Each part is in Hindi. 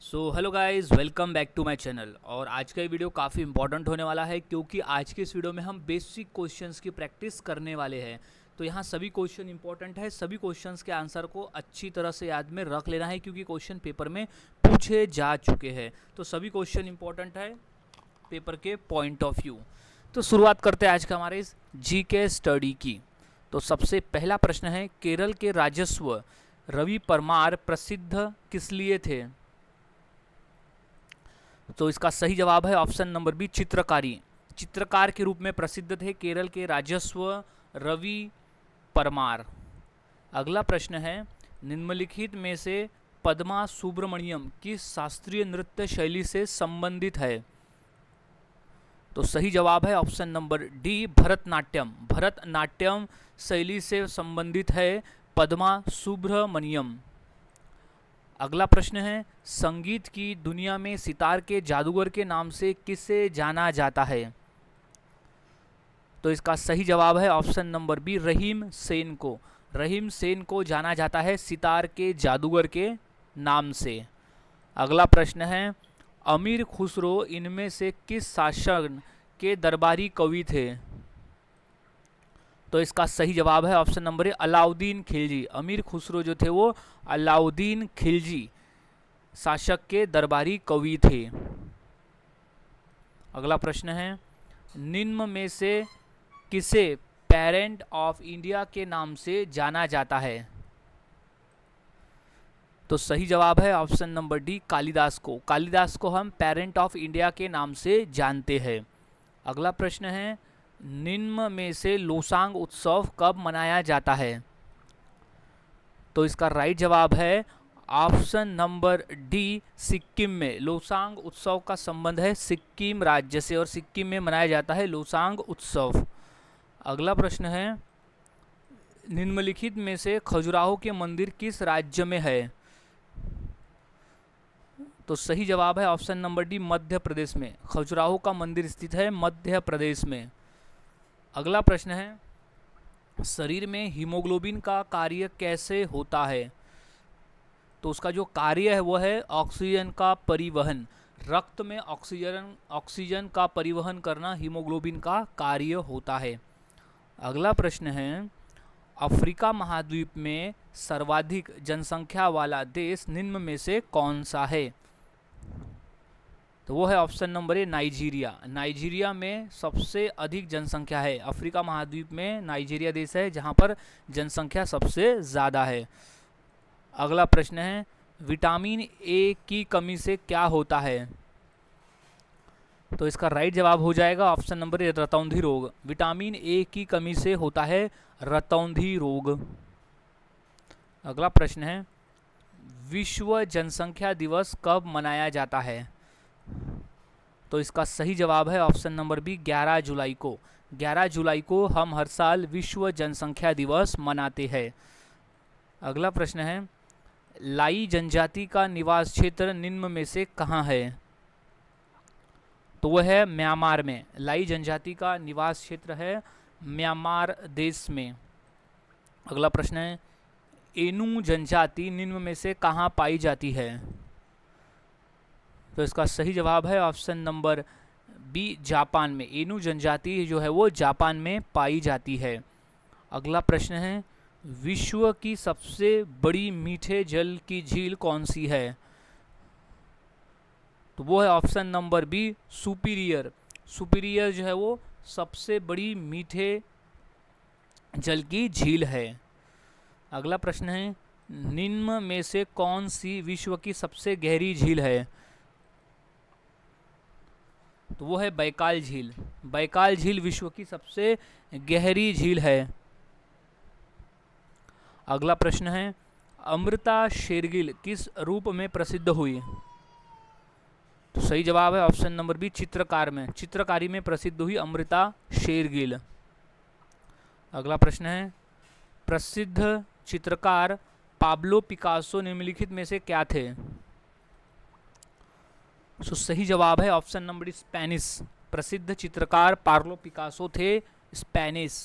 So hello guys, welcome back to my channel. और आज का ये वीडियो काफ़ी इंपॉर्टेंट होने वाला है क्योंकि आज के इस वीडियो में हम बेसिक क्वेश्चंस की प्रैक्टिस करने वाले हैं। तो यहाँ सभी क्वेश्चन इंपॉर्टेंट है, सभी क्वेश्चंस के आंसर को अच्छी तरह से याद में रख लेना है क्योंकि क्वेश्चन पेपर में पूछे जा चुके हैं। तो सभी क्वेश्चन इंपॉर्टेंट है पेपर के पॉइंट ऑफ व्यू। तो शुरुआत करते हैं आज का हमारे इस जीके स्टडी की। तो सबसे पहला प्रश्न है, केरल के राजस्व रवि परमार प्रसिद्ध किस लिए थे? तो इसका सही जवाब है ऑप्शन नंबर बी, चित्रकारी। चित्रकार के रूप में प्रसिद्ध थे केरल के राजस्व रवि परमार। अगला प्रश्न है, निम्नलिखित में से पद्मा सुब्रमण्यम किस शास्त्रीय नृत्य शैली से संबंधित है? तो सही जवाब है option number D, Bharatanatyam. Bharatanatyam शैली से संबंधित है पद्मा सुब्रमण्यम। अगला प्रश्न है, संगीत की दुनिया में सितार के जादूगर के नाम से किसे जाना जाता है? तो इसका सही जवाब है ऑप्शन नंबर बी, रहीम सेन को। रहीम सेन को जाना जाता है सितार के जादूगर के नाम से। अगला प्रश्न है, अमीर खुसरो इनमें से किस शासक के दरबारी कवि थे? तो इसका सही जवाब है ऑप्शन नंबर ए, अलाउद्दीन खिलजी। अमीर खुसरो जो थे वो अलाउद्दीन खिलजी शासक के दरबारी कवि थे। अगला प्रश्न है, निम्न में से किसे पेरेंट ऑफ इंडिया के नाम से जाना जाता है? तो सही जवाब है ऑप्शन नंबर डी, कालिदास को। कालिदास को हम पेरेंट ऑफ इंडिया के नाम से जानते हैं। अगला प्रश्न है, निम्न में से लोसांग उत्सव कब मनाया जाता है? तो इसका राइट जवाब है ऑप्शन नंबर डी, सिक्किम में। लोसांग उत्सव का संबंध है सिक्किम राज्य से और सिक्किम में मनाया जाता है लोसांग उत्सव। अगला प्रश्न है, निम्नलिखित में से खजुराहो के मंदिर किस राज्य में है? तो सही जवाब है option number D, Madhya Pradesh में। खजुराहो का मंदिर स्थित है मध्य प्रदेश में। अगला प्रश्न है, शरीर में हीमोग्लोबिन का कार्य कैसे होता है? तो उसका जो कार्य है वो है ऑक्सीजन का परिवहन। रक्त में ऑक्सीजन का परिवहन करना हीमोग्लोबिन का कार्य होता है। अगला प्रश्न है, अफ्रीका महाद्वीप में सर्वाधिक जनसंख्या वाला देश निम्न में से कौन सा है? तो वो है ऑप्शन नंबर ए, नाइजीरिया। नाइजीरिया में सबसे अधिक जनसंख्या है। अफ्रीका महाद्वीप में नाइजीरिया देश है जहां पर जनसंख्या सबसे ज़्यादा है। अगला प्रश्न है, विटामिन ए की कमी से क्या होता है? तो इसका राइट जवाब हो जाएगा ऑप्शन नंबर ए, रतौंधी रोग। विटामिन ए की कमी से होता है रतौंधी रोग। अगला प्रश्न है, विश्व जनसंख्या दिवस कब मनाया जाता है? तो इसका सही जवाब है ऑप्शन नंबर बी, 11 जुलाई को। 11 जुलाई को हम हर साल विश्व जनसंख्या दिवस मनाते हैं। अगला प्रश्न है, लाई जनजाति का निवास क्षेत्र निम्न में से कहाँ है? तो वह है म्यांमार में। लाई जनजाति का निवास क्षेत्र है म्यांमार देश में। अगला प्रश्न है, एनू जनजाति निम्न में से कहाँ पाई जाती है? तो इसका सही जवाब है ऑप्शन नंबर बी, जापान में। एनू जनजाति जो है वो जापान में पाई जाती है। अगला प्रश्न है, विश्व की सबसे बड़ी मीठे जल की झील कौन सी है? तो वो है option number B, superior. Superior जो है वो सबसे बड़ी मीठे जल की झील है। अगला प्रश्न है, निम्न में से कौन सी विश्व की सबसे गहरी झील है? तो वो है बैकाल झील। बैकाल झील विश्व की सबसे गहरी झील है। अगला प्रश्न है, अमृता शेरगिल किस रूप में प्रसिद्ध हुई? तो सही जवाब है ऑप्शन नंबर बी, चित्रकार में। चित्रकारी में प्रसिद्ध हुई अमृता शेरगिल। अगला प्रश्न है, प्रसिद्ध चित्रकार पाब्लो पिकासो निम्नलिखित में से क्या थे? तो सही जवाब है ऑप्शन नंबर डी, स्पेनिश। प्रसिद्ध चित्रकार पाब्लो पिकासो थे स्पेनिश।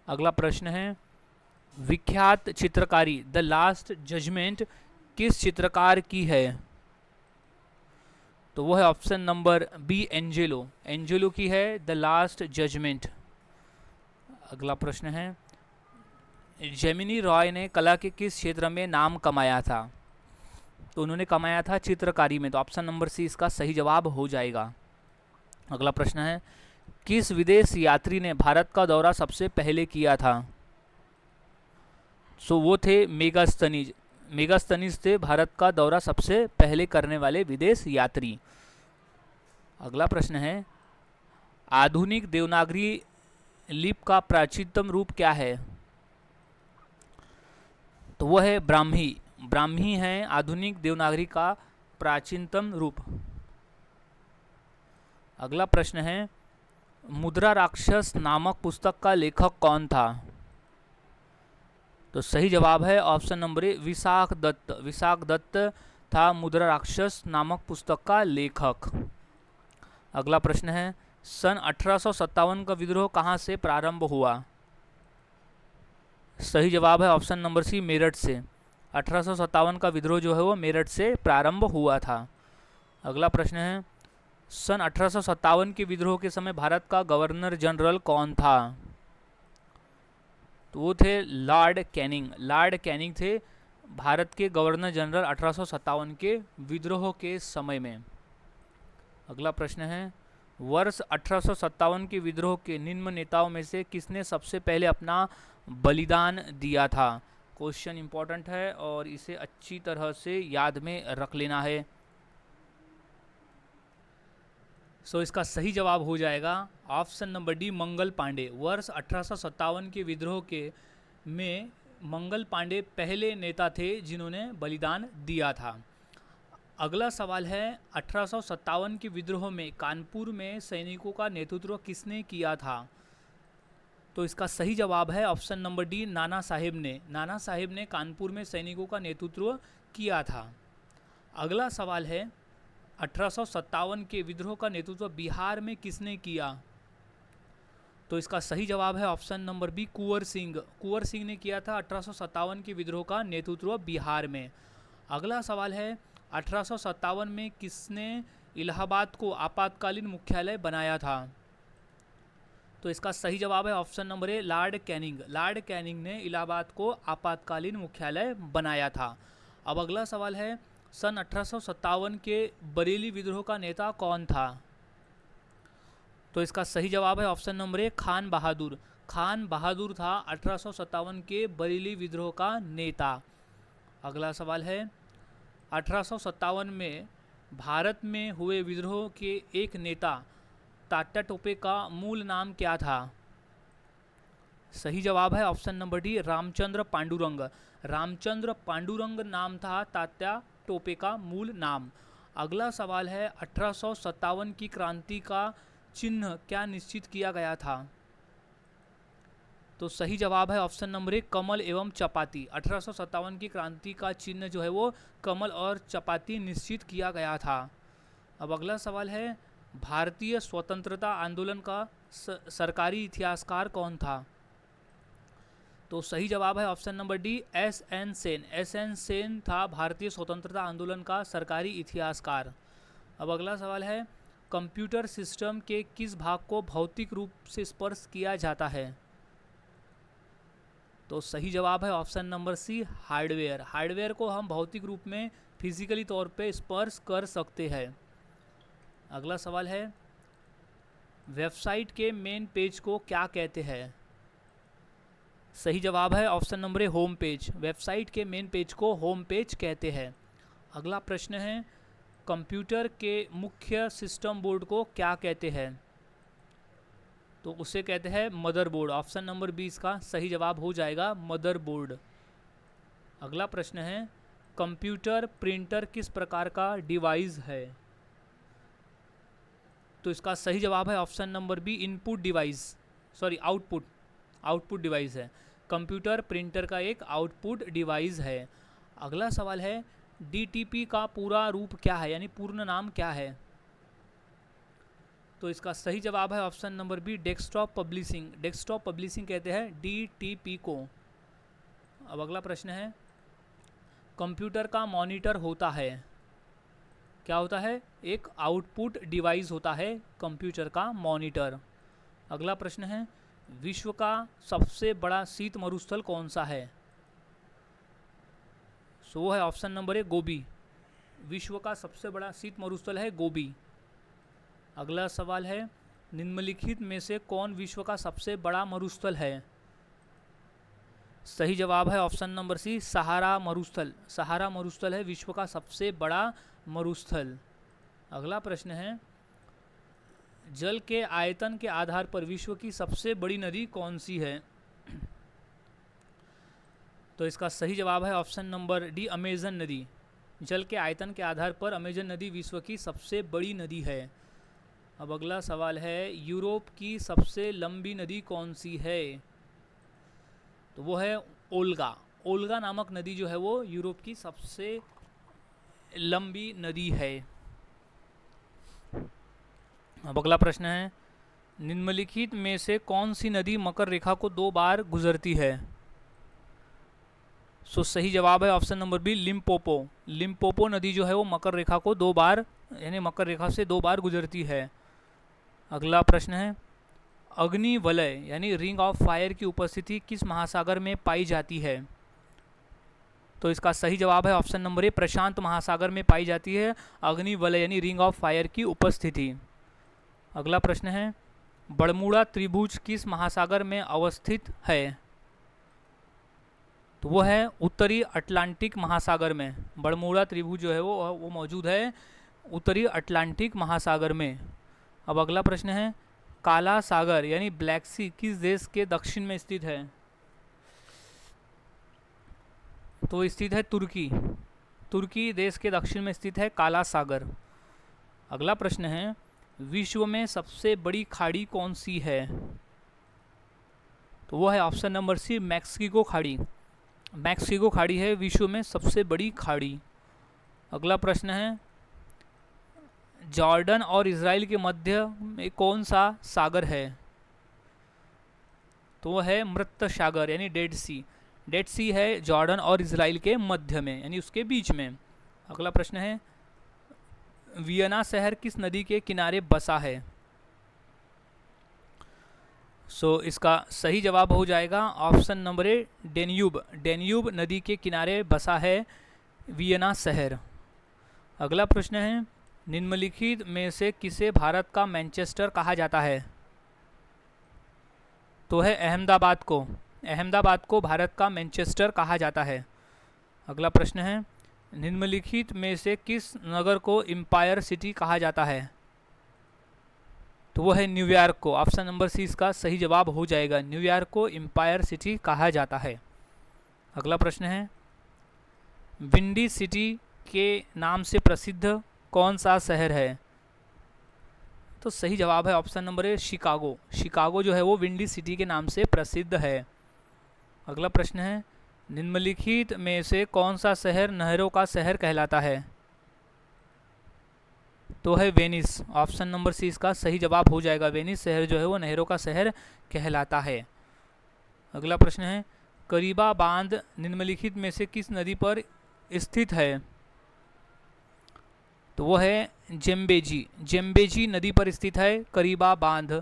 अगला प्रश्न है, विख्यात चित्रकारी द लास्ट जजमेंट किस चित्रकार की है? तो वो है option number B, Angelo. Angelo की है द लास्ट जजमेंट। अगला प्रश्न है, जेमिनी रॉय ने कला के किस क्षेत्र में नाम कमाया था? तो उन्होंने कमाया था चित्रकारी में, तो ऑप्शन नंबर सी इसका सही जवाब हो जाएगा। अगला प्रश्न है, किस विदेश यात्री ने भारत का दौरा सबसे पहले किया था? सो वो थे मेगास्थनीज। मेगास्थनीज थे भारत का दौरा सबसे पहले करने वाले विदेश यात्री। अगला प्रश्न है, आधुनिक देवनागरी लिपि का प्राचीनतम रूप क्या है? तो वो है ब्राह्मी। ब्राह्मी है आधुनिक देवनागरी का प्राचीनतम रूप। अगला प्रश्न है, मुद्रा राक्षस नामक पुस्तक का लेखक कौन था? तो सही जवाब है option number A, Vishakh Datt. Vishakh Datt था मुद्रा राक्षस नामक पुस्तक का लेखक। अगला प्रश्न है, सन 1857 का विद्रोह कहाँ से प्रारंभ हुआ? सही जवाब है ऑप्शन नंबर सी, मेरठ से। 1857 का विद्रोह जो है वो मेरठ से प्रारंभ हुआ था। अगला प्रश्न है, सन 1857 के विद्रोह के समय भारत का गवर्नर जनरल कौन था? तो वो थे लॉर्ड कैनिंग। लॉर्ड कैनिंग थे भारत के गवर्नर जनरल 1857 के विद्रोह के समय में। अगला प्रश्न है, वर्ष 1857 के विद्रोह के निम्न नेताओं में से किसने सबसे पहले अपना बलिदान दिया था? क्वेश्चन इंपॉर्टेंट है और इसे अच्छी तरह से याद में रख लेना है। सो इसका सही जवाब हो जाएगा option number D, Mangal Pandey. वर्ष 1857 के विद्रोह के में मंगल पांडे पहले नेता थे जिन्होंने बलिदान दिया था। अगला सवाल है, 1857 के विद्रोह में कानपुर में सैनिकों का नेतृत्व किसने किया था? तो इसका सही जवाब है option number D, Nana Saheb ने। नाना साहेब ने कानपुर में सैनिकों का नेतृत्व किया था। अगला सवाल है, 1857 के विद्रोह का नेतृत्व बिहार में किसने किया? तो इसका सही जवाब है option number B, Kunwar Singh. Kunwar Singh ने किया था 1857 के विद्रोह का नेतृत्व बिहार में। अगला सवाल है, 1857 में किसने इलाहाबाद को आपातकालीन मुख्यालय बनाया था? तो इसका सही जवाब है ऑप्शन नंबर ए, लॉर्ड कैनिंग। लॉर्ड कैनिंग ने इलाहाबाद को आपातकालीन मुख्यालय बनाया था। अब अगला सवाल है, सन 1857 के बरेली विद्रोह का नेता कौन था? तो इसका सही जवाब है ऑप्शन नंबर ए, खान बहादुर। खान बहादुर था 1857 के बरेली विद्रोह का नेता। अगला सवाल है, 1857 में भारत में हुए विद्रोह के एक नेता तात्या टोपे का मूल नाम क्या था? सही जवाब है option number D, Ramchandra Pandurang. Ramchandra Pandurang नाम था तात्या टोपे का मूल नाम। अगला सवाल है, 1857 की क्रांति का चिन्ह क्या निश्चित किया गया था? तो सही जवाब है ऑप्शन नंबर एक, कमल एवं चपाती। 1857 की क्रांति का चिन्ह जो है वो कमल और चपाती निश्चित किया गया था। अब अगला सवाल है, भारतीय स्वतंत्रता आंदोलन का सरकारी इतिहासकार कौन था? तो सही जवाब है option number D, SN. Sen. SN. Sen था भारतीय स्वतंत्रता आंदोलन का सरकारी इतिहासकार। अब अगला सवाल है, कंप्यूटर सिस्टम के किस भाग को भौतिक रूप से स्पर्श किया जाता है? तो सही जवाब है option number C, hardware. Hardware को हम भौतिक रूप में फिजिकली तौर पे स्पर्श कर सकते हैं। अगला सवाल है, वेबसाइट के मेन पेज को क्या कहते हैं? सही जवाब है ऑप्शन नंबर ए, होम पेज। वेबसाइट के मेन पेज को होम पेज कहते हैं। अगला प्रश्न है, कंप्यूटर के मुख्य सिस्टम बोर्ड को क्या कहते हैं? तो उसे कहते हैं मदरबोर्ड। ऑप्शन नंबर बी इसका सही जवाब हो जाएगा, मदरबोर्ड। अगला प्रश्न है, कंप्यूटर प्रिंटर किस प्रकार का डिवाइस है? तो इसका सही जवाब है option number B, input device, sorry output device है। कंप्यूटर प्रिंटर का एक आउटपुट डिवाइस है। अगला सवाल है, डीटीपी का पूरा रूप क्या है, यानी पूर्ण नाम क्या है? तो इसका सही जवाब है option number B, desktop publishing. Desktop publishing कहते हैं डीटीपी को। अब अगला प्रश्न है, कंप्यूटर का मॉनिटर होता है क्या होता है? एक आउटपुट डिवाइस होता है कंप्यूटर का मॉनिटर। अगला प्रश्न है, विश्व का सबसे बड़ा शीत मरुस्थल कौन सा है? सो वो है ऑप्शन नंबर ए गोबी। विश्व का सबसे बड़ा शीत मरुस्थल है गोबी। अगला सवाल है, निम्नलिखित में से कौन विश्व का सबसे बड़ा मरुस्थल है? सही जवाब है ऑप्शन नंबर सी, सहारा मरुस्थल। सहारा मरुस्थल है विश्व का सबसे बड़ा मरुस्थल। अगला प्रश्न है, जल के आयतन के आधार पर विश्व की सबसे बड़ी नदी कौन सी है? तो इसका सही जवाब है ऑप्शन नंबर डी, अमेजन नदी। जल के आयतन के आधार पर अमेजन नदी विश्व की सबसे बड़ी नदी है। अब अगला सवाल है, यूरोप की सबसे लंबी नदी कौन सी है? तो वो है ओल्गा। ओल्गा नामक नदी जो है वो यूरोप की सबसे लंबी नदी है। अब अगला प्रश्न है, निम्नलिखित में से कौन सी नदी मकर रेखा को 2 बार गुजरती है? सो सही जवाब है option number B, Limpopo. Limpopo नदी जो है वो मकर रेखा को 2 बार, यानी मकर रेखा से 2 बार गुजरती है। अगला प्रश्न है, अग्नि वलय यानी रिंग ऑफ फायर की उपस्थिति किस महासागर में पाई जाती है? तो इसका सही जवाब है ऑप्शन नंबर ए, प्रशांत महासागर में पाई जाती है अग्नि वलय यानी रिंग ऑफ फायर की उपस्थिति। अगला प्रश्न है, बरमूडा त्रिभुज किस महासागर में अवस्थित है? तो वो है उत्तरी अटलांटिक महासागर में। बरमूडा त्रिभुज जो है वो मौजूद है उत्तरी अटलांटिक महासागर में। अब अगला प्रश्न है, काला सागर यानी ब्लैक सी किस देश के दक्षिण में स्थित है? तो स्थित है तुर्की। तुर्की देश के दक्षिण में स्थित है काला सागर। अगला प्रश्न है, विश्व में सबसे बड़ी खाड़ी कौन सी है? तो वो है ऑप्शन नंबर सी, मैक्सिको खाड़ी। मैक्सिको खाड़ी है विश्व में सबसे बड़ी खाड़ी। अगला प्रश्न है, जॉर्डन और इजराइल के मध्य में कौन सा सागर है? तो वो है मृत सागर यानी डेड सी। डेड सी है जॉर्डन और इजराइल के मध्य में यानी उसके बीच में। अगला प्रश्न है, वियना शहर किस नदी के किनारे बसा है? सो इसका सही जवाब हो जाएगा ऑप्शन नंबर ए, डेन्यूब। डेन्यूब नदी के किनारे बसा है वियना शहर। अगला प्रश्न है, निम्नलिखित में से किसे भारत का मैनचेस्टर कहा जाता है? तो है अहमदाबाद को। अहमदाबाद को भारत का मैनचेस्टर कहा जाता है। अगला प्रश्न है, निम्नलिखित में से किस नगर को एम्पायर सिटी कहा जाता है? तो वो है न्यूयॉर्क को। ऑप्शन नंबर सी इसका सही जवाब हो जाएगा, न्यूयॉर्क को एम्पायर सिटी कहा जाता है। अगला प्रश्न है, विंडी सिटी के नाम से प्रसिद्ध कौन सा शहर है? तो सही जवाब है ऑप्शन नंबर ए, शिकागो। शिकागो जो है वो विंडी सिटी के नाम से प्रसिद्ध है। अगला प्रश्न है, निम्नलिखित में से कौन सा शहर नहरों का शहर कहलाता है? तो है वेनिस। ऑप्शन नंबर सी इसका सही जवाब हो जाएगा, वेनिस शहर जो है वो नहरों का शहर कहलाता है। अगला प्रश्न है, करीबा बांध निम्नलिखित में से किस नदी पर स्थित है? तो वो है जेम्बेजी। जेम्बेजी नदी पर स्थित है करीबा बांध।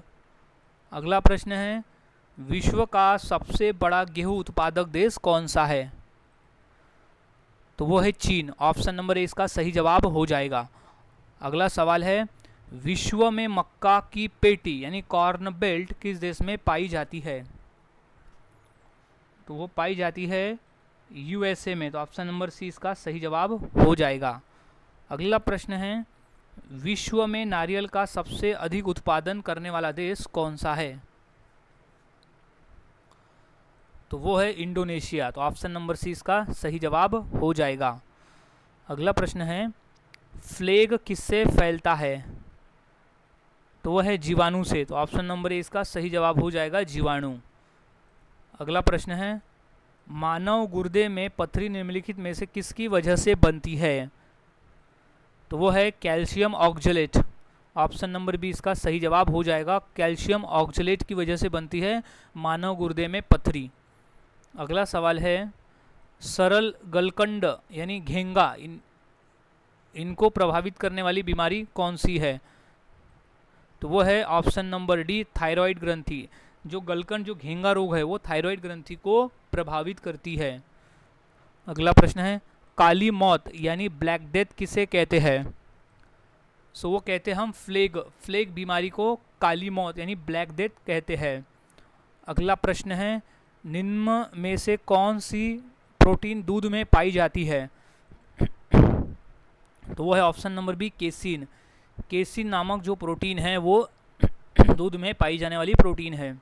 अगला प्रश्न है, विश्व का सबसे बड़ा गेहूं उत्पादक देश कौन सा है? तो वो है चीन। ऑप्शन नंबर ए इसका सही जवाब हो जाएगा। अगला सवाल है, विश्व में मक्का की पेटी यानी कॉर्न बेल्ट किस देश में पाई जाती है? तो वो पाई जाती है यूएसए में। तो ऑप्शन नंबर सी इसका सही जवाब हो जाएगा। अगला प्रश्न है, विश्व में नारियल का सबसे अधिक उत्पादन करने वाला देश कौन सा है? तो वो है इंडोनेशिया। तो ऑप्शन नंबर सी इसका सही जवाब हो जाएगा। अगला प्रश्न है, फ्लेग किससे फैलता है? तो वह है जीवाणु से। तो ऑप्शन नंबर ए इसका सही जवाब हो जाएगा, जीवाणु। अगला प्रश्न है, मानव गुर्दे में पथरी निम्नलिखित में से किसकी वजह से बनती है? तो वो है calcium oxalate. Option number B इसका सही जवाब हो जाएगा, कैल्शियम ऑक्जेलेट की वजह से बनती है मानव गुर्दे में पथरी। अगला सवाल है, सरल गलकंड यानी घेंगा इनको प्रभावित करने वाली बीमारी कौन सी है? तो वो है ऑप्शन नंबर डी, थायराइड ग्रंथि। जो गलकन, जो घेंगा रोग है, वो थायराइड ग्रंथि को प्रभावित करती है। अगला प्रश्न है, काली मौत यानी ब्लैक डेथ किसे कहते हैं? सो वो कहते हैं हम फ्लेग बीमारी को काली मौत यानी ब्लैक डेथ कहते हैं। अगला प्रश्न है, निम्न में से कौन सी प्रोटीन दूध में पाई जाती है? तो वो है option number B, casein. Casein नामक जो प्रोटीन है वो दूध में पाई जाने वाली प्रोटीन है।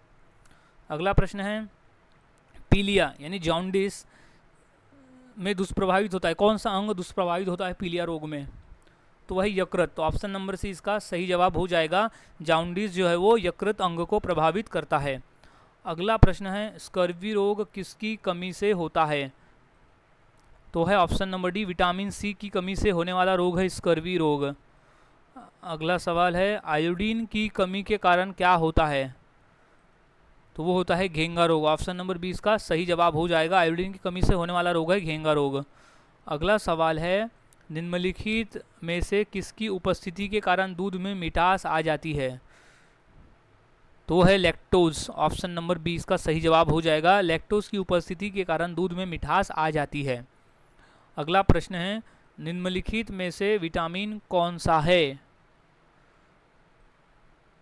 अगला प्रश्न है, पीलिया यानी जॉन्डिस में दुष्प्रभावित होता है, कौन सा अंग दुष्प्रभावित होता है पीलिया रोग में? तो वही यकृत। तो ऑप्शन नंबर सी इसका सही जवाब हो जाएगा। जॉन्डिस जो है वो यकृत अंग को प्रभावित करता है। अगला प्रश्न है, स्कर्वी रोग किसकी कमी से होता है? तो है option number D, vitamin C की कमी से होने वाला रोग है स्कर्वी रोग। अगला सवाल है, आयोडीन की कमी के कारण क्या होता है? तो वो होता है घेंगा रोग। ऑप्शन नंबर बी इसका सही जवाब हो जाएगा। आयोडीन की कमी से होने वाला रोग है घेंगा रोग। अगला सवाल है, निम्नलिखित में से किसकी उपस्थिति के कारण दूध में मिठास आ जाती है? तो है लैक्टोज। ऑप्शन नंबर बी इसका सही जवाब हो जाएगा। लैक्टोज की उपस्थिति के कारण दूध में मिठास आ जाती है। अगला प्रश्न है, निम्नलिखित में से विटामिन कौन सा है?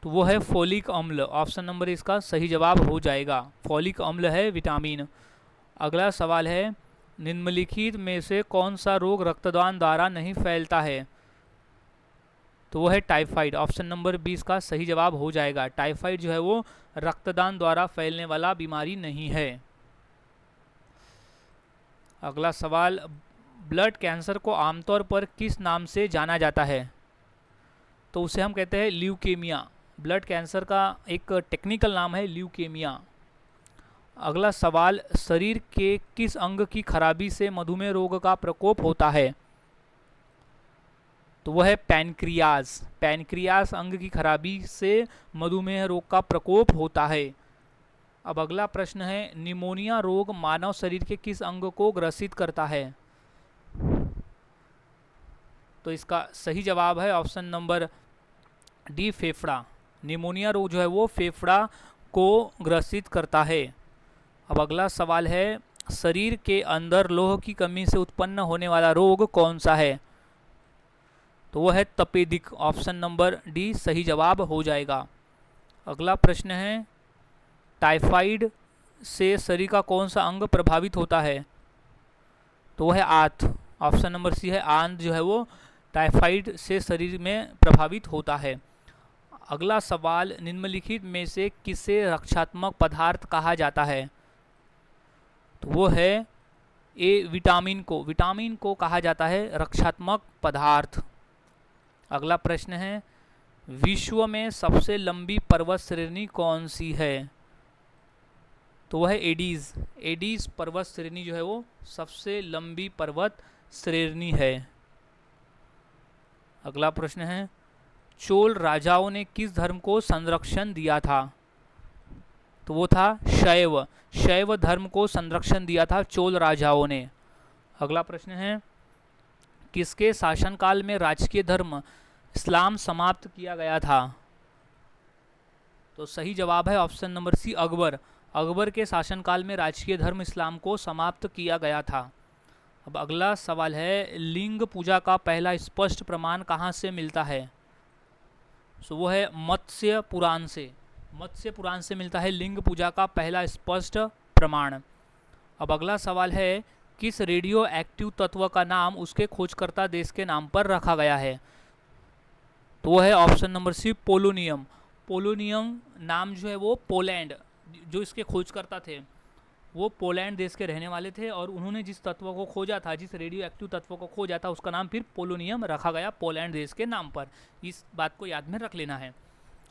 तो वो है फोलिक अम्ल। ऑप्शन नंबर इसका सही जवाब हो जाएगा। फोलिक अम्ल है विटामिन। अगला सवाल है, निम्नलिखित में से कौन सा रोग रक्तदान द्वारा नहीं फैलता है? तो वो है टाइफाइड। ऑप्शन नंबर 20 का सही जवाब हो जाएगा। टाइफाइड जो है वो रक्तदान द्वारा फैलने वाला बीमारी नहीं है। अगला सवाल, ब्लड कैंसर को आमतौर पर किस नाम से जाना जाता है? तो उसे हम कहते हैं ल्यूकेमिया। ब्लड कैंसर का एक टेक्निकल नाम है ल्यूकेमिया। अगला सवाल, शरीर के किस अंग की खराबी से मधुमेह रोग का प्रकोप होता है? तो वह है पैनक्रियाज। पैनक्रियाज अंग की खराबी से मधुमेह रोग का प्रकोप होता है। अब अगला प्रश्न है, निमोनिया रोग मानव शरीर के किस अंग को ग्रसित करता है? तो इसका सही जवाब है ऑप्शन नंबर डी, फेफड़ा। निमोनिया रोग जो है वो फेफड़ा को ग्रसित करता है। अब अगला सवाल है, शरीर के अंदर लोह की कमी से उत्पन्न होने वाला रोग कौन सा है? तो वो है तपेदिक। ऑप्शन नंबर डी सही जवाब हो जाएगा। अगला प्रश्न है, टाइफाइड से शरीर का कौन सा अंग प्रभावित होता है? तो वो है आंत। ऑप्शन नंबर सी है, आंत जो है वो टाइफाइड से शरीर में प्रभावित होता है। अगला सवाल, निम्नलिखित में से किसे रक्षात्मक पदार्थ कहा जाता है? तो वो है ए, विटामिन को। विटामिन को कहा जाता है रक्षात्मक पदार्थ। अगला प्रश्न है, विश्व में सबसे लंबी पर्वत श्रेणी कौन सी है? तो वह है एडीज। एडीज पर्वत श्रेणी जो है वो सबसे लंबी पर्वत श्रेणी है। अगला प्रश्न है, चोल राजाओं ने किस धर्म को संरक्षण दिया था? तो वो था शैव। शैव धर्म को संरक्षण दिया था चोल राजाओं ने। अगला प्रश्न है, किसके शासनकाल में राजकीय धर्म इस्लाम समाप्त किया गया था? तो सही जवाब है option number C, Akbar. Akbar के शासनकाल में राजकीय धर्म इस्लाम को समाप्त किया गया था। अब अगला सवाल है, लिंग पूजा का पहला स्पष्ट प्रमाण कहाँ से मिलता है? सो वो है मत्स्य पुराण से। मत्स्य पुराण से मिलता है लिंग पूजा का पहला स्पष्ट प्रमाण। अब अगला सवाल है, किस रेडियो एक्टिव तत्व का नाम उसके खोजकर्ता देश के नाम पर रखा गया है? तो वो है option number C, polonium. Polonium नाम जो है वो पोलैंड, जो इसके खोजकर्ता थे वो पोलैंड देश के रहने वाले थे और उन्होंने जिस तत्व को खोजा था, जिस रेडियो एक्टिव तत्व को खोजा था, उसका नाम फिर पोलोनियम रखा गया पोलैंड देश के नाम पर। इस बात को याद में रख लेना है।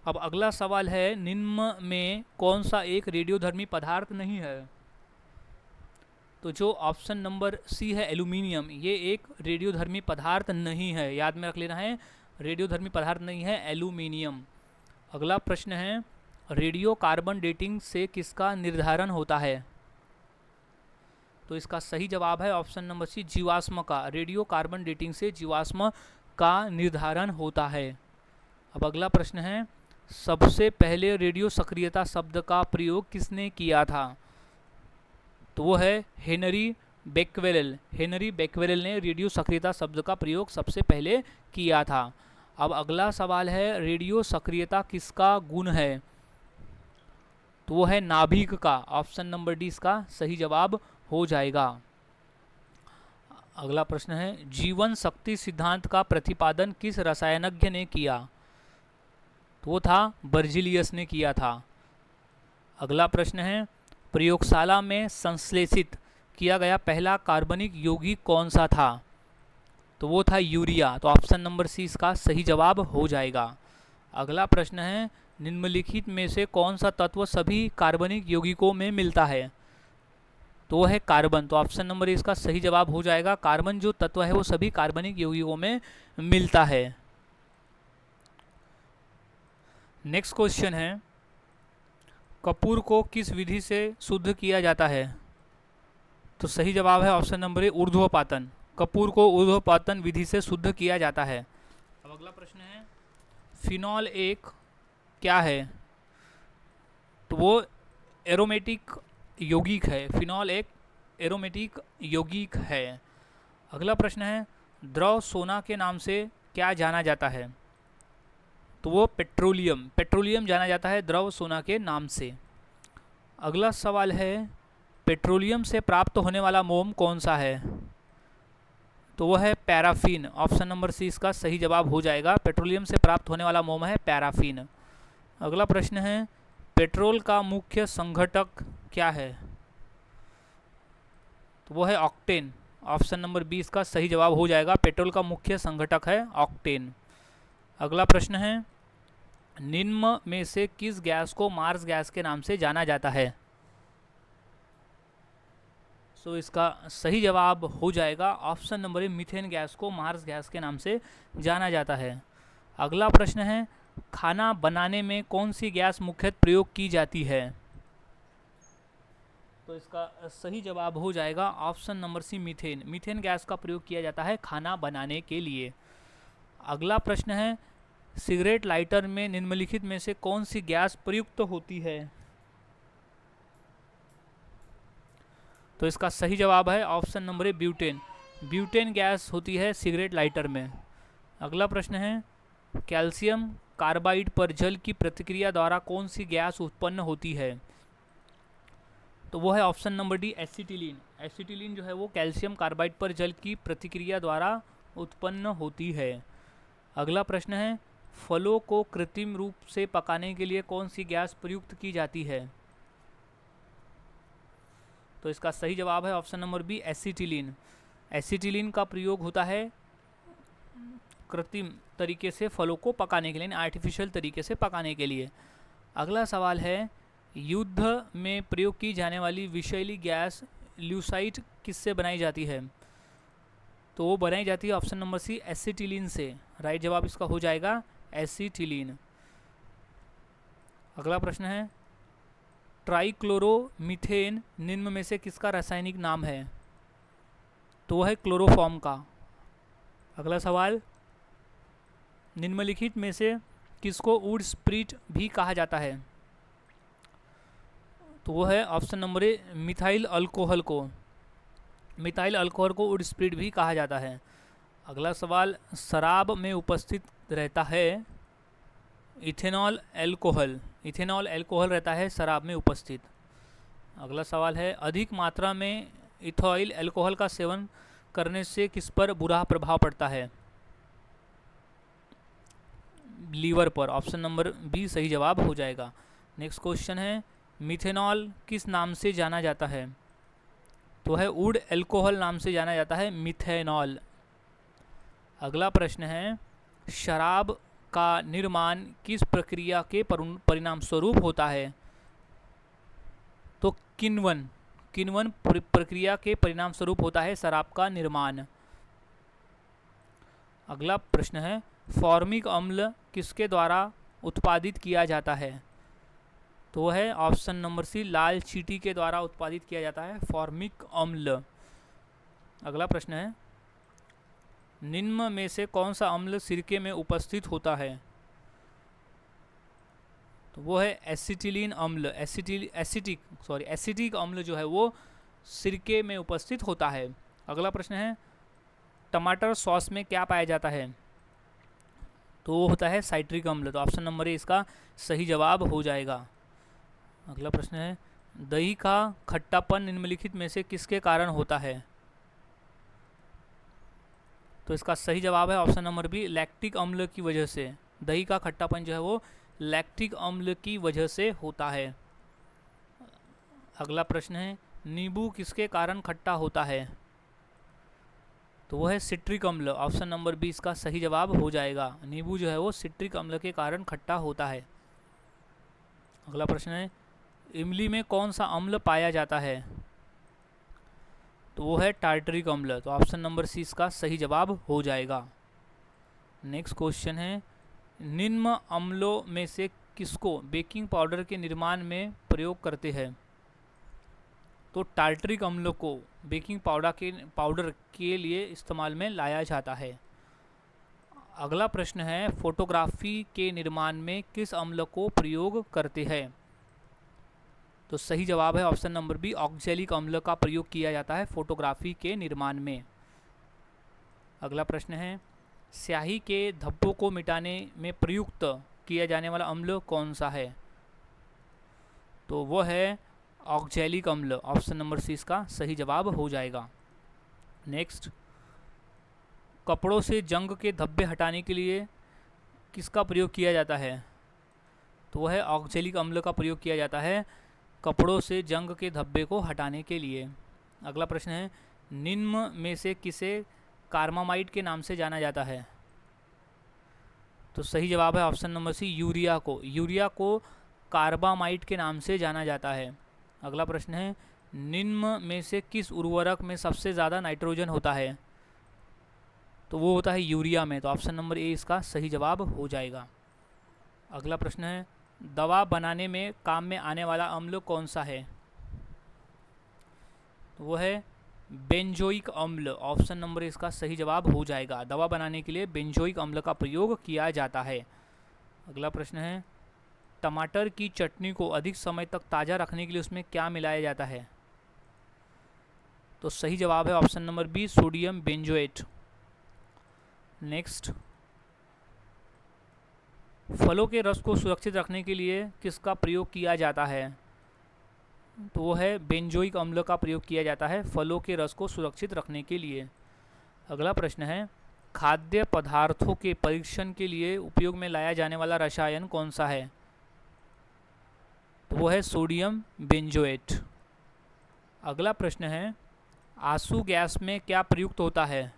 अब अगला सवाल है, निम्न में कौन सा एक रेडियोधर्मी पदार्थ नहीं है? तो जो ऑप्शन नंबर सी है एल्यूमिनियम, ये एक रेडियोधर्मी पदार्थ नहीं है। याद में रख लेना है, रेडियोधर्मी पदार्थ नहीं है एल्यूमिनियम। अगला प्रश्न है, रेडियो कार्बन डेटिंग से किसका निर्धारण होता है? तो इसका सही जवाब है ऑप्शन नंबर सी, जीवाश्म का। रेडियो कार्बन डेटिंग से जीवाश्म का निर्धारण होता है। अब अगला प्रश्न है, सबसे पहले रेडियो सक्रियता शब्द का प्रयोग किसने किया था? तो वो है हेनरी बेक्वेरेल। हेनरी बेक्वेरेल ने रेडियो सक्रियता शब्द का प्रयोग सबसे पहले किया था। अब अगला सवाल है, रेडियो सक्रियता किसका गुण है? तो वो है नाभिक का। ऑप्शन नंबर डी इसका सही जवाब हो जाएगा। अगला प्रश्न है, जीवन शक्ति सिद्धांत का प्रतिपादन किस रसायनज्ञ ने किया? तो वो था बर्जिलियस ने किया था। अगला प्रश्न है, प्रयोगशाला में संश्लेषित किया गया पहला कार्बनिक यौगिक कौन सा था? तो वो था यूरिया। तो ऑप्शन नंबर सी इसका सही जवाब हो जाएगा। अगला प्रश्न है, निम्नलिखित में से कौन सा तत्व सभी कार्बनिक यौगिकों में मिलता है? तो वो है कार्बन। तो ऑप्शन नंबर इसका सही जवाब हो जाएगा। कार्बन जो तत्व है वो सभी कार्बनिक यौगिकों में मिलता है। नेक्स्ट क्वेश्चन है, कपूर को किस विधि से शुद्ध किया जाता है? तो सही जवाब है ऑप्शन नंबर ए, ऊर्ध्वपातन। कपूर को ऊर्ध्वपातन विधि से शुद्ध किया जाता है। अब अगला प्रश्न है, फिनॉल एक क्या है? तो वो एरोमेटिक यौगिक है। फिनॉल एक एरोमेटिक यौगिक है। अगला प्रश्न है, द्रव सोना के नाम से क्या जाना जाता है? तो वो पेट्रोलियम। पेट्रोलियम जाना जाता है द्रव सोना के नाम से। अगला सवाल है, पेट्रोलियम से प्राप्त होने वाला मोम कौन सा है? तो वो है पैराफिन। ऑप्शन नंबर सी इसका सही जवाब हो जाएगा। पेट्रोलियम से प्राप्त होने वाला मोम है पैराफिन। अगला प्रश्न है, पेट्रोल का मुख्य संघटक क्या है? तो वो है ऑक्टेन। ऑप्शन नंबर बी इसका सही जवाब हो जाएगा। पेट्रोल का मुख्य संघटक है ऑक्टेन। अगला प्रश्न है, निम्न में से किस गैस को मार्स गैस के नाम से जाना जाता है? सो इसका सही जवाब हो जाएगा ऑप्शन नंबर ए, मीथेन गैस को मार्स गैस के नाम से जाना जाता है। अगला प्रश्न है, खाना बनाने में कौन सी गैस मुख्यतः प्रयोग की जाती है? तो इसका सही जवाब हो जाएगा option number C, methane. Methane gas का प्रयोग किया जाता है खाना बनाने के लिए। अगला प्रश्न है, सिगरेट लाइटर में निम्नलिखित में से कौन सी गैस प्रयुक्त होती है? तो इसका सही जवाब है ऑप्शन नंबर ए, ब्यूटेन। ब्यूटेन गैस होती है सिगरेट लाइटर में। अगला प्रश्न है, कैल्शियम कार्बाइड पर जल की प्रतिक्रिया द्वारा कौन सी गैस उत्पन्न होती है? तो वो है option number D, acetylene. Acetylene जो है वो कैल्शियम कार्बाइड पर जल की प्रतिक्रिया द्वारा उत्पन्न होती है। अगला प्रश्न है, फलों को कृत्रिम रूप से पकाने के लिए कौन सी गैस प्रयुक्त की जाती है? तो इसका सही जवाब है option number B, acetylene. Acetylene का प्रयोग होता है कृत्रिम तरीके से फलों को पकाने के लिए, आर्टिफिशियल तरीके से पकाने के लिए। अगला सवाल है, युद्ध में प्रयोग की जाने वाली विषैली गैस ल्यूसाइड किससे बनाई जाती है? तो वो बनाई जाती है ऑप्शन नंबर सी, एसिटिलीन से। राइट जवाब इसका हो जाएगा एसिटिलीन। अगला प्रश्न है, ट्राइक्लोरोमीथेन निम्न में से किसका रासायनिक नाम है? तो वह है क्लोरोफॉर्म का। अगला सवाल, निम्नलिखित में से किसको वुड स्प्रिट भी कहा जाता है? तो वो है ऑप्शन नंबर ए, मिथाइल अल्कोहल को। मिथाइल अल्कोहल को वुड स्प्रिट भी कहा जाता है। अगला सवाल, शराब में उपस्थित रहता है इथेनॉल एल्कोहल। इथेनॉल एल्कोहल रहता है शराब में उपस्थित। अगला सवाल है, अधिक मात्रा में इथाइल एल्कोहल का सेवन करने से किस पर बुरा प्रभाव पड़ता है? लीवर पर। ऑप्शन नंबर बी सही जवाब हो जाएगा। नेक्स्ट क्वेश्चन है, मिथेनॉल किस नाम से जाना जाता है? तो है वुड एल्कोहल नाम से जाना जाता है मिथेनॉल। अगला प्रश्न है, शराब का निर्माण किस प्रक्रिया के परिणाम स्वरूप होता है? तो किण्वन। किण्वन प्रक्रिया के परिणाम स्वरूप होता है शराब का निर्माण। अगला प्रश्न है, फॉर्मिक अम्ल किसके द्वारा उत्पादित किया जाता है? तो वो है ऑप्शन नंबर सी, लाल चींटी के द्वारा उत्पादित किया जाता है फॉर्मिक अम्ल। अगला प्रश्न है, निम्न में से कौन सा अम्ल सिरके में उपस्थित होता है? तो वो है एसिटिलीन अम्ल। एसिटिक अम्ल जो है वो सिरके में उपस्थित होता है। अगला प्रश्न है, टमाटर सॉस में क्या पाया जाता है? तो वो होता है साइट्रिक अम्ल। तो ऑप्शन नंबर ए इसका सही जवाब हो जाएगा। अगला प्रश्न है, दही का खट्टापन निम्नलिखित में से किसके कारण होता है? तो इसका सही जवाब है ऑप्शन नंबर बी, लैक्टिक अम्ल की वजह से। दही का खट्टापन जो है वो लैक्टिक अम्ल की वजह से होता है। अगला प्रश्न है, नींबू किसके कारण खट्टा होता है? तो वो है सिट्रिक अम्ल। ऑप्शन नंबर बी इसका सही जवाब हो जाएगा। नींबू जो है वो सिट्रिक अम्ल के कारण खट्टा होता है। अगला प्रश्न है, इमली में कौन सा अम्ल पाया जाता है? तो वो है टार्टरिक अम्ल। तो ऑप्शन नंबर सी इसका सही जवाब हो जाएगा। नेक्स्ट क्वेश्चन है, निम्न अम्लों में से किसको बेकिंग पाउडर के निर्माण में प्रयोग करते हैं? तो टार्टरिक अम्ल को बेकिंग पाउडर के लिए इस्तेमाल में लाया जाता है। अगला प्रश्न है, फोटोग्राफी के निर्माण में किस अम्ल को प्रयोग करते हैं? तो सही जवाब है ऑप्शन नंबर बी, ऑक्जेलिक अम्ल का प्रयोग किया जाता है फोटोग्राफी के निर्माण में। अगला प्रश्न है, स्याही के धब्बों को मिटाने में प्रयुक्त किया जाने वाला अम्ल कौन सा है? तो वो है ऑक्जेलिक अम्ल। ऑप्शन नंबर सी इसका सही जवाब हो जाएगा। नेक्स्ट, कपड़ों से जंग के धब्बे हटाने के लिए किसका प्रयोग किया जाता है? तो वह है ऑक्जेलिक अम्ल का प्रयोग किया जाता है कपड़ों से जंग के धब्बे को हटाने के लिए। अगला प्रश्न है, निम्न में से किसे कार्बामाइड के नाम से जाना जाता है? तो सही जवाब है ऑप्शन नंबर सी, यूरिया को। यूरिया को कार्बामाइड के नाम से जाना जाता है। अगला प्रश्न है, निम्न में से किस उर्वरक में सबसे ज़्यादा नाइट्रोजन होता है? तो वो होता है यूरिया में। तो ऑप्शन नंबर ए इसका सही जवाब हो जाएगा। अगला प्रश्न है, दवा बनाने में काम में आने वाला अम्ल कौन सा है? तो वो है बेंजोइक अम्ल। ऑप्शन नंबर इसका सही जवाब हो जाएगा। दवा बनाने के लिए बेंजोइक अम्ल का प्रयोग किया जाता है। अगला प्रश्न है, टमाटर की चटनी को अधिक समय तक ताज़ा रखने के लिए उसमें क्या मिलाया जाता है? तो सही जवाब है option number B, sodium benzoate. Next, फलों के रस को सुरक्षित रखने के लिए किसका प्रयोग किया जाता है? तो वो है बेंजोइक अम्ल का प्रयोग किया जाता है फलों के रस को सुरक्षित रखने के लिए। अगला प्रश्न है, खाद्य पदार्थों के परीक्षण के लिए उपयोग में लाया जाने वाला रसायन कौन सा है? तो वो है सोडियम बेंजोएट। अगला प्रश्न है, आंसू गैस में क्या प्रयुक्त होता है?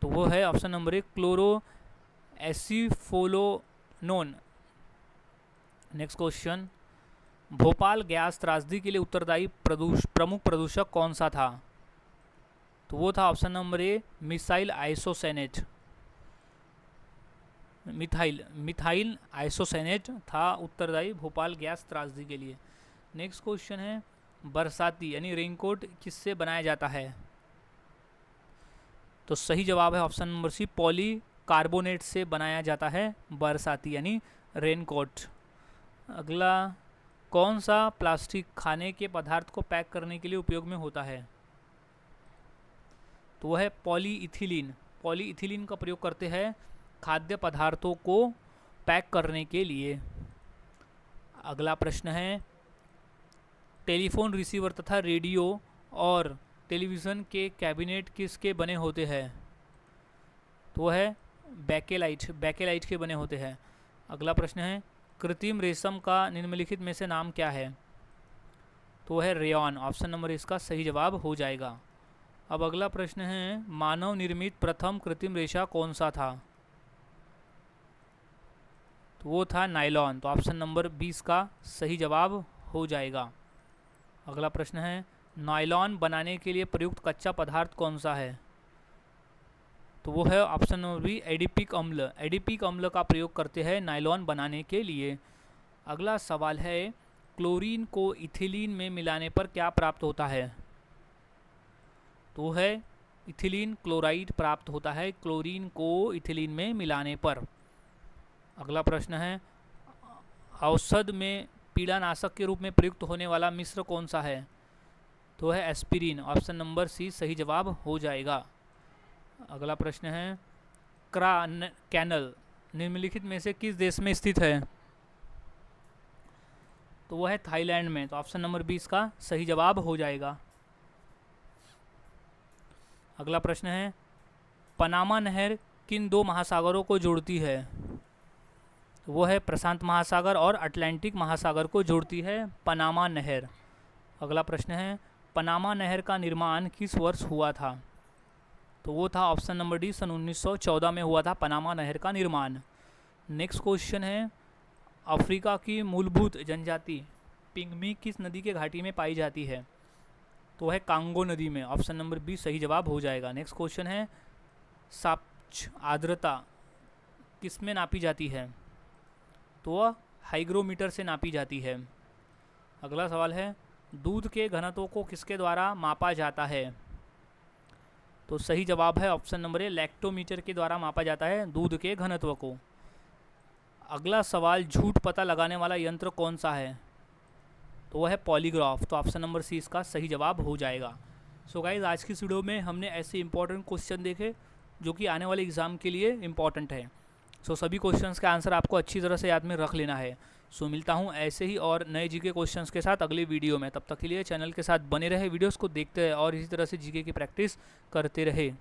तो वो है ऑप्शन नंबर एक, chloroacetophenone. Next question, Bhopal gas त्रासदी के लिए उत्तरदायी प्रमुख प्रदूषक कौन सा था? तो वो था option number A, methyl isocyanate. Methyl isocyanate था उत्तरदायी भोपाल गैस त्रासदी के लिए। नेक्स्ट क्वेश्चन है, बरसाती यानी रेनकोट किससे बनाया जाता है? तो सही जवाब है ऑप्शन नंबर सी, पॉलीकार्बोनेट से बनाया जाता है बरसाती यानी रेनकोट। अगला, कौन सा प्लास्टिक खाने के पदार्थ को पैक करने के लिए उपयोग में होता है? तो वह है पॉलीइथिलीन। पॉलीइथिलीन का प्रयोग करते हैं खाद्य पदार्थों को पैक करने के लिए। अगला प्रश्न है, टेलीफोन रिसीवर तथा रेडियो और टेलीविज़न के कैबिनेट किसके बने होते हैं? तो वह है बैकेलाइट के बने होते हैं। अगला प्रश्न है, कृत्रिम रेशम का निम्नलिखित में से नाम क्या है? तो वह है रेयॉन। ऑप्शन नंबर इसका सही जवाब हो जाएगा। अब अगला प्रश्न है, मानव निर्मित प्रथम कृत्रिम रेशा कौन सा था? तो वो था नायलॉन। तो ऑप्शन नंबर 20 का सही जवाब हो जाएगा। अगला प्रश्न है, नायलॉन बनाने के लिए प्रयुक्त कच्चा पदार्थ कौन सा है? तो वो है ऑप्शन नंबर बी, एडिपिक अम्ल। एडिपिक अम्ल का प्रयोग करते हैं नायलॉन बनाने के लिए। अगला सवाल है, क्लोरीन को इथिलीन में मिलाने पर क्या प्राप्त होता है? तो है इथिलीन क्लोराइड प्राप्त होता है क्लोरीन को इथिलीन में मिलाने पर। अगला प्रश्न है, औषध में पीड़ानाशक के रूप में प्रयुक्त होने वाला मिश्र कौन सा है? तो है एस्पिरिन। ऑप्शन नंबर सी सही जवाब हो जाएगा। अगला प्रश्न है, कैनल निम्नलिखित में से किस देश में स्थित है? तो वो है थाईलैंड में। तो ऑप्शन नंबर 20 का सही जवाब हो जाएगा। अगला प्रश्न है, पनामा नहर किन दो महासागरों को जोड़ती है? तो वो है प्रशांत महासागर और अटलांटिक महासागर को जोड़ती है पनामा नहर। अगला प्रश्न है, पनामा नहर का निर्माण किस वर्ष हुआ था? तो वो था ऑप्शन नंबर डी, सन 1914 में हुआ था पनामा नहर का निर्माण। नेक्स्ट क्वेश्चन है, अफ्रीका की मूलभूत जनजाति पिग्मी किस नदी के घाटी में पाई जाती है? तो है कांगो नदी में। ऑप्शन नंबर बी सही जवाब हो जाएगा। नेक्स्ट क्वेश्चन है, सापेक्ष आर्द्रता किस में नापी जाती है? तो वह हाइग्रोमीटर से नापी जाती है। अगला सवाल है, दूध के घनत्व को किसके द्वारा मापा जाता है? तो सही जवाब है ऑप्शन नंबर ए, लैक्टोमीटर के द्वारा मापा जाता है दूध के घनत्व को। अगला सवाल, झूठ पता लगाने वाला यंत्र कौन सा है? तो वह है पॉलीग्राफ। तो ऑप्शन नंबर सी इसका सही जवाब हो जाएगा। सो गाइज, आज की इस वीडियो में हमने ऐसे इंपॉर्टेंट क्वेश्चन देखे जो कि आने वाले एग्ज़ाम के लिए इंपॉर्टेंट है। सो सभी क्वेश्चंस का आंसर आपको अच्छी तरह से याद में रख लेना है। सो मिलता हूँ ऐसे ही और नए जीके क्वेश्चंस के साथ अगले वीडियो में। तब तक के लिए चैनल के साथ बने रहे, वीडियोस को देखते रहे और इसी तरह से जीके की प्रैक्टिस करते रहे।